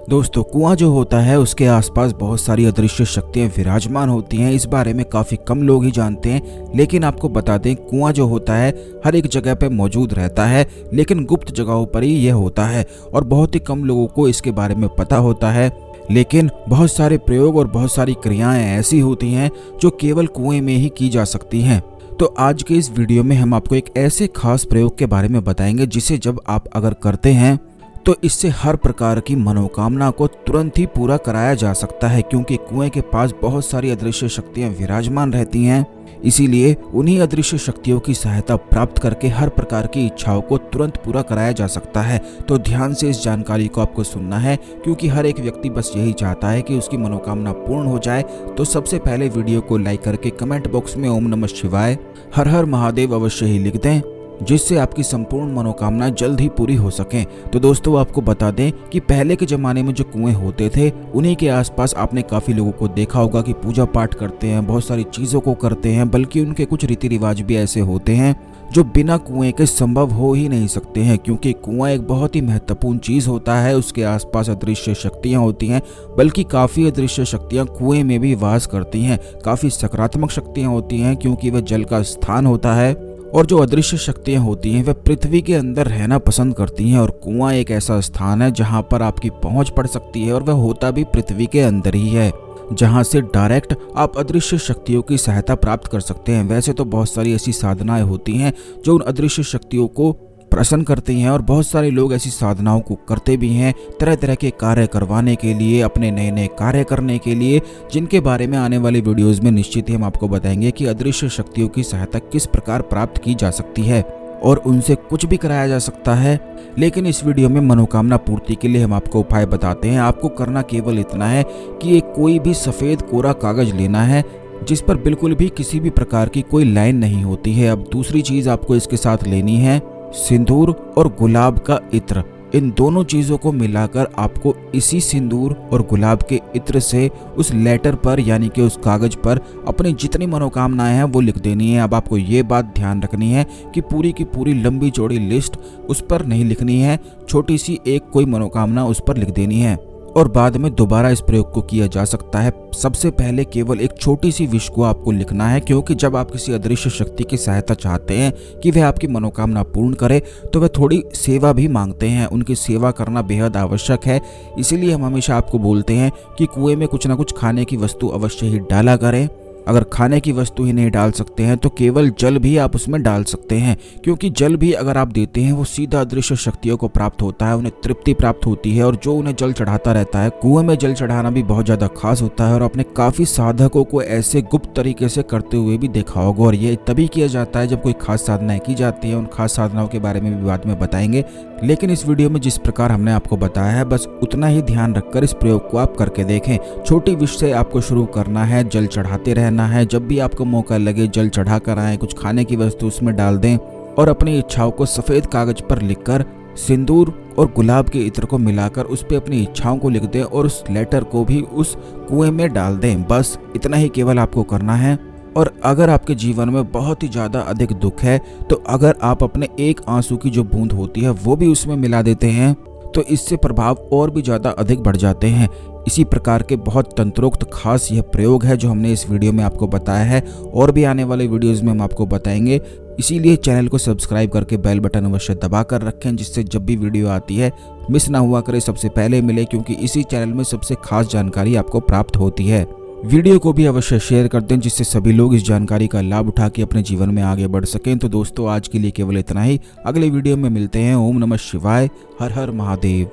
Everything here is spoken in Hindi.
दोस्तों, कुआं जो होता है उसके आसपास बहुत सारी अदृश्य शक्तियां विराजमान होती हैं। इस बारे में काफ़ी कम लोग ही जानते हैं, लेकिन आपको बता दें, कुआं जो होता है हर एक जगह पे मौजूद रहता है, लेकिन गुप्त जगहों पर ही यह होता है और बहुत ही कम लोगों को इसके बारे में पता होता है। लेकिन बहुत सारे प्रयोग और बहुत सारी क्रियाएं ऐसी होती हैं जो केवल कुएं में ही की जा सकती हैं। तो आज के इस वीडियो में हम आपको एक ऐसे खास प्रयोग के बारे में बताएंगे जिसे जब आप अगर करते हैं तो इससे हर प्रकार की मनोकामना को तुरंत ही पूरा कराया जा सकता है, क्योंकि कुएं के पास बहुत सारी अदृश्य शक्तियां विराजमान रहती हैं। इसीलिए उन्हीं अदृश्य शक्तियों की सहायता प्राप्त करके हर प्रकार की इच्छाओं को तुरंत पूरा कराया जा सकता है। तो ध्यान से इस जानकारी को आपको सुनना है, क्योंकि हर एक व्यक्ति बस यही चाहता है कि उसकी मनोकामना पूर्ण हो जाए। तो सबसे पहले वीडियो को लाइक करके कमेंट बॉक्स में ओम नमः शिवाय, हर हर महादेव अवश्य ही लिख दें, जिससे आपकी संपूर्ण मनोकामना जल्द ही पूरी हो सके। तो दोस्तों, आपको बता दें कि पहले के ज़माने में जो कुएं होते थे, उन्हीं के आसपास आपने काफ़ी लोगों को देखा होगा कि पूजा पाठ करते हैं, बहुत सारी चीज़ों को करते हैं, बल्कि उनके कुछ रीति रिवाज भी ऐसे होते हैं जो बिना कुएं के संभव हो ही नहीं सकते हैं, क्योंकि कुआं एक बहुत ही महत्वपूर्ण चीज़ होता है। उसके आसपास अदृश्य शक्तियाँ होती हैं, बल्कि काफ़ी अदृश्य शक्तियाँ कुएं में भी वास करती हैं। काफ़ी सकारात्मक शक्तियाँ होती हैं, क्योंकि वह जल का स्थान होता है, और जो अदृश्य शक्तियां होती हैं वह पृथ्वी के अंदर रहना पसंद करती हैं। और कुआं एक ऐसा स्थान है जहां पर आपकी पहुंच पड़ सकती है, और वह होता भी पृथ्वी के अंदर ही है, जहां से डायरेक्ट आप अदृश्य शक्तियों की सहायता प्राप्त कर सकते हैं। वैसे तो बहुत सारी ऐसी साधनाएं होती हैं जो उन अदृश्य शक्तियों को प्रसन्न करती हैं, और बहुत सारे लोग ऐसी साधनाओं को करते भी हैं तरह तरह के कार्य करवाने के लिए, अपने नए नए कार्य करने के लिए, जिनके बारे में आने वाली वीडियोस में निश्चित ही हम आपको बताएंगे कि अदृश्य शक्तियों की सहायता किस प्रकार प्राप्त की जा सकती है और उनसे कुछ भी कराया जा सकता है। लेकिन इस वीडियो में मनोकामना पूर्ति के लिए हम आपको उपाय बताते हैं। आपको करना केवल इतना है कि एक कोई भी सफ़ेद कोरा कागज लेना है जिस पर बिल्कुल भी किसी भी प्रकार की कोई लाइन नहीं होती है। अब दूसरी चीज़ आपको इसके साथ लेनी है सिंदूर और गुलाब का इत्र। इन दोनों चीज़ों को मिलाकर आपको इसी सिंदूर और गुलाब के इत्र से उस लेटर पर, यानी कि उस कागज पर, अपनी जितनी मनोकामनाएं हैं वो लिख देनी है। अब आपको ये बात ध्यान रखनी है कि पूरी की पूरी लंबी चौड़ी लिस्ट उस पर नहीं लिखनी है, छोटी सी एक कोई मनोकामना उस पर लिख देनी है, और बाद में दोबारा इस प्रयोग को किया जा सकता है। सबसे पहले केवल एक छोटी सी विश को आपको लिखना है, क्योंकि जब आप किसी अदृश्य शक्ति की सहायता चाहते हैं कि वह आपकी मनोकामना पूर्ण करे, तो वह थोड़ी सेवा भी मांगते हैं। उनकी सेवा करना बेहद आवश्यक है। इसीलिए हम हमेशा आपको बोलते हैं कि कुएं में कुछ ना कुछ खाने की वस्तु अवश्य ही डाला करें। अगर खाने की वस्तु ही नहीं डाल सकते हैं तो केवल जल भी आप उसमें डाल सकते हैं, क्योंकि जल भी अगर आप देते हैं वो सीधा अदृश्य शक्तियों को प्राप्त होता है, उन्हें तृप्ति प्राप्त होती है, और जो उन्हें जल चढ़ाता रहता है, कुएं में जल चढ़ाना भी बहुत ज़्यादा खास होता है। और आपने काफ़ी साधकों को ऐसे गुप्त तरीके से करते हुए भी देखा होगा, और ये तभी किया जाता है जब कोई खास साधनाएं की जाती हैं। उन खास साधनाओं के बारे में भी बाद में बताएंगे, लेकिन इस वीडियो में जिस प्रकार हमने आपको बताया है, बस उतना ही ध्यान रखकर इस प्रयोग को आप करके देखें। छोटी विश से आपको शुरू करना है, जल चढ़ाते रहना है, जब भी आपको मौका लगे जल चढ़ा कर आएं, कुछ खाने की वस्तु उसमें डाल दें, और अपनी इच्छाओं को सफ़ेद कागज पर लिखकर सिंदूर और गुलाब के इत्र को मिलाकर उस पर अपनी इच्छाओं को लिख दें, और उस लेटर को भी उस कुएं में डाल दें। बस इतना ही केवल आपको करना है। और अगर आपके जीवन में बहुत ही ज़्यादा अधिक दुख है, तो अगर आप अपने एक आंसू की जो बूंद होती है वो भी उसमें मिला देते हैं, तो इससे प्रभाव और भी ज़्यादा अधिक बढ़ जाते हैं। इसी प्रकार के बहुत तंत्रोक्त खास यह प्रयोग है जो हमने इस वीडियो में आपको बताया है, और भी आने वाले वीडियोस में हम आपको बताएंगे। इसीलिए चैनल को सब्सक्राइब करके बेल बटन अवश्य दबा कर रखें, जिससे जब भी वीडियो आती है मिस ना हुआ करे, सबसे पहले मिले, क्योंकि इसी चैनल में सबसे खास जानकारी आपको प्राप्त होती है। वीडियो को भी अवश्य शेयर कर दें, जिससे सभी लोग इस जानकारी का लाभ उठा के अपने जीवन में आगे बढ़ सकें। तो दोस्तों, आज के लिए केवल इतना ही। अगले वीडियो में मिलते हैं। ओम नमः शिवाय, हर हर महादेव।